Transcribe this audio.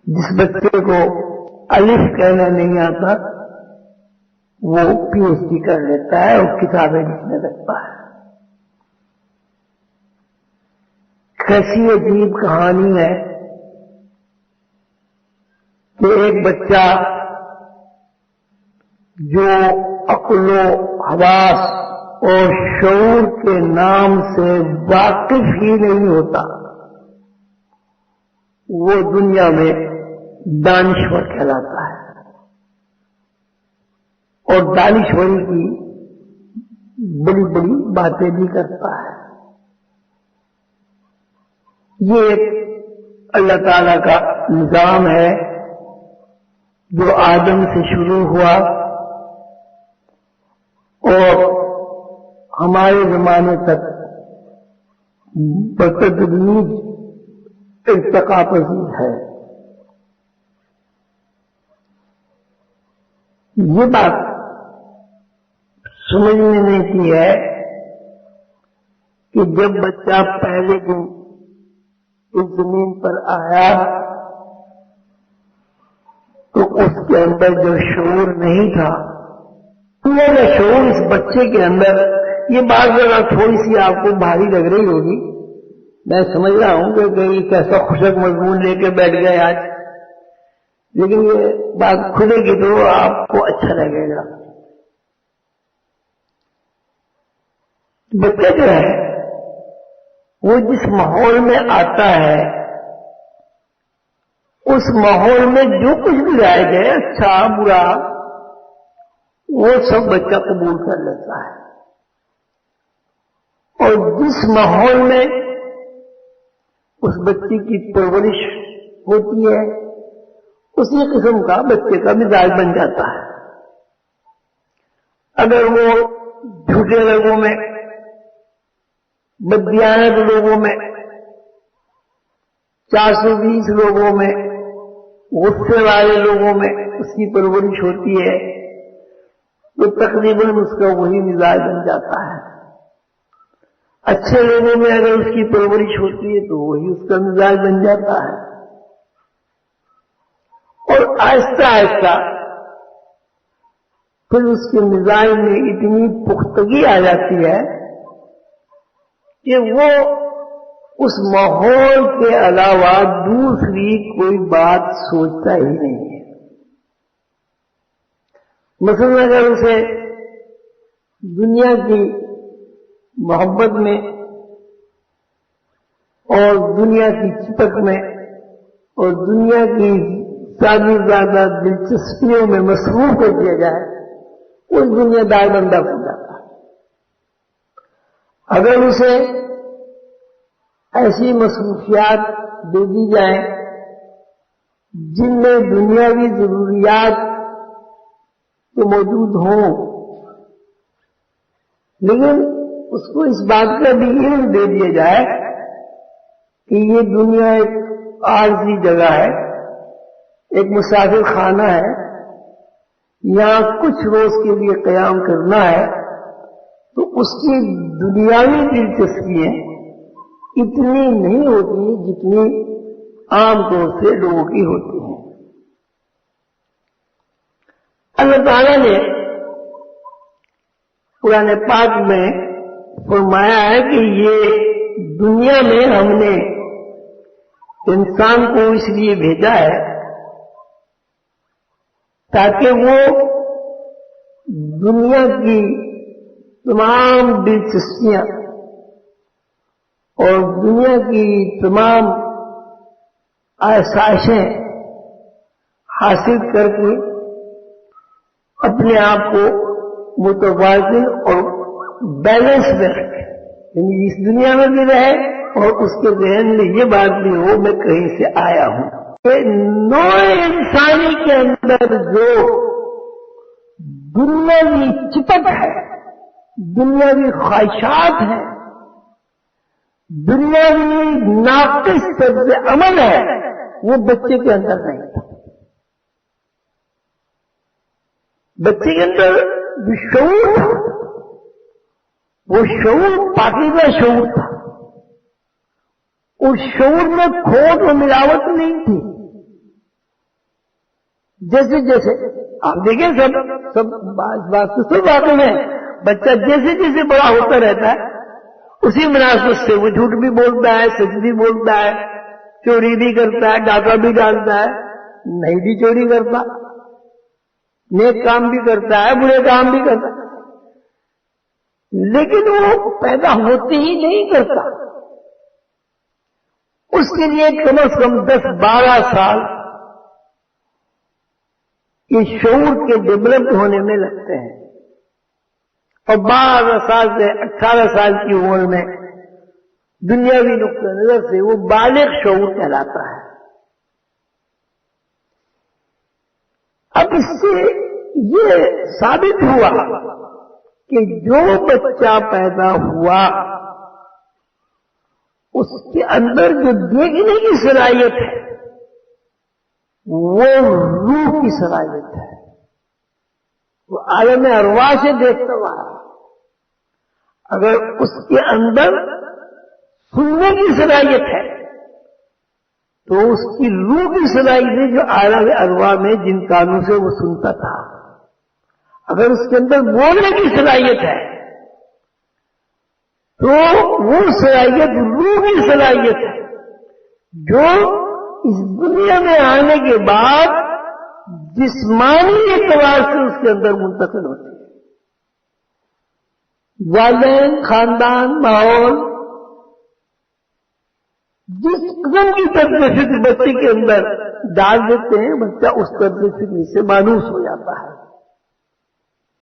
जिस बच्चे को अलिफ कहना नहीं आता वो पीएचडी कर लेता है और किताबें लिखने लगता है। कैसी अजीब कहानी है कि एक बच्चा जो अक्लो हवास और शऊर के नाम से वाकिफ ही नहीं होता वो दुनिया में दानिश्वर कहलाता है और दानिश्वरी की बड़ी बड़ी बातें भी करता है। ये एक अल्लाह ताला का निजाम है जो आदम से शुरू हुआ और हमारे जमाने तक बतदरीज इर्तिका पजीर है। ये बात समझ में नहीं की है कि जब बच्चा पहले दिन इस जमीन पर आया तो उसके अंदर जो शऊर नहीं था, मेरा शऊर इस बच्चे के अंदर, ये बात जरा थोड़ी सी आपको भारी लग रही होगी, मैं समझ रहा हूं कि कैसा खुशक मजमून लेके बैठ गए आज, लेकिन ये बात खुलेगी तो आपको अच्छा लगेगा। बच्चा जो है वो जिस माहौल में आता है उस माहौल में जो कुछ भी आए जाए, अच्छा बुरा, वो सब बच्चा कबूल कर लेता है। और जिस माहौल में उस बच्चे की परवरिश होती है उसी किस्म का बच्चे का मिजाज बन जाता है। अगर वो झूठे लोगों में, बददियानत लोगों में, 420 लोगों में, गुस्से वाले लोगों में उसकी परवरिश होती है तो तकरीबन उसका वही मिजाज बन जाता है। अच्छे लोगों में अगर उसकी परवरिश होती है तो वही उसका मिजाज बन जाता है। और आहिस्ता आहिस्ता फिर उसके मिजाज में इतनी पुख्तगी आ जाती है कि वो उस माहौल के अलावा दूसरी कोई बात सोचता ही नहीं है। मसलन अगर उसे दुनिया की मोहब्बत में और दुनिया की चिपक में और दुनिया की ज्यादा दिलचस्पियों में मसरूफ कर दिया जाए, उस दुनियादार बंदा बन जाता है। अगर उसे ऐसी मसरूफियात दे दी जाए जिनमें दुनियावी जरूरियात तो मौजूद हों, लेकिन उसको इस बात का भी इल्म दे दिया जाए कि ये दुनिया एक आरजी जगह है, एक मुसाफिर खाना है, यहां कुछ रोज के लिए कयाम करना है, तो उसकी दुनियावी दिलचस्पियां इतनी नहीं होती जितनी आमतौर से लोगों की होती हैं। अल्लाह ताला ने कुरान पाक में फरमाया है कि ये दुनिया में हमने इंसान को इसलिए भेजा है ताकि वो दुनिया की तमाम दिलचस्पियां और दुनिया की तमाम आसाइशें हासिल करके अपने आप को मुतवाज़िन और बैलेंस में रखे, यानी इस दुनिया में भी रहे और उसके ज़हन में ये बात भी हो मैं कहीं से आया हूं। नौए इंसानी के अंदर जो दुनियावी चिपक है, दुनियावी ख्वाहिशात है, दुनियावी नाक़िस तर्ज़ अमल है, वो बच्चे के अंदर नहीं था। बच्चे के अंदर जो शऊर था वो शऊर पाकीज़ा शऊर था। उस शऊर में खोट और मिलावट नहीं थी। جیسے جیسے آپ دیکھیں سب بات تو سب باتیں ہیں، بچہ جیسے جیسے بڑا ہوتا رہتا ہے اسی مناسبت سے وہ جھوٹ بھی بولتا ہے، سچ بھی بولتا ہے، چوری بھی کرتا ہے، ڈاکہ بھی ڈالتا ہے، نہیں بھی چوری کرتا، نیک کام بھی کرتا ہے، برے کام بھی کرتا ہے، لیکن وہ پیدا ہوتے ہی نہیں کرتا، اس کے لیے کم از کم 10-12 سال یہ شعور کے ڈیولپ ہونے میں لگتے ہیں، اور 12 سال سے 18 سال کی عمر میں دنیاوی نقطہ نظر سے وہ بالغ شعور کہلاتا ہے۔ اب اس سے یہ ثابت ہوا کہ جو بچہ پیدا ہوا اس کے اندر جو دیکھنے کی صلاحیت ہے وہ روح کی صلاحیت ہے، وہ عالم ارواح سے دیکھتا ہوا ہے۔ اگر اس کے اندر سننے کی صلاحیت ہے تو اس کی روح کی صلاحیت ہے جو عالم ارواح میں جن کانوں سے وہ سنتا تھا۔ اگر اس کے اندر بولنے کی صلاحیت ہے تو وہ صلاحیت روح کی صلاحیت ہے جو اس دنیا میں آنے کے بعد جسمانی اعتبار سے اس کے اندر منتقل ہوتی ہے۔ والدین، خاندان، ماحول جس قسم کی طرز فکر بچے کے اندر ڈال دیتے ہیں بچہ اس طرز فکر سے مانوس ہو جاتا ہے۔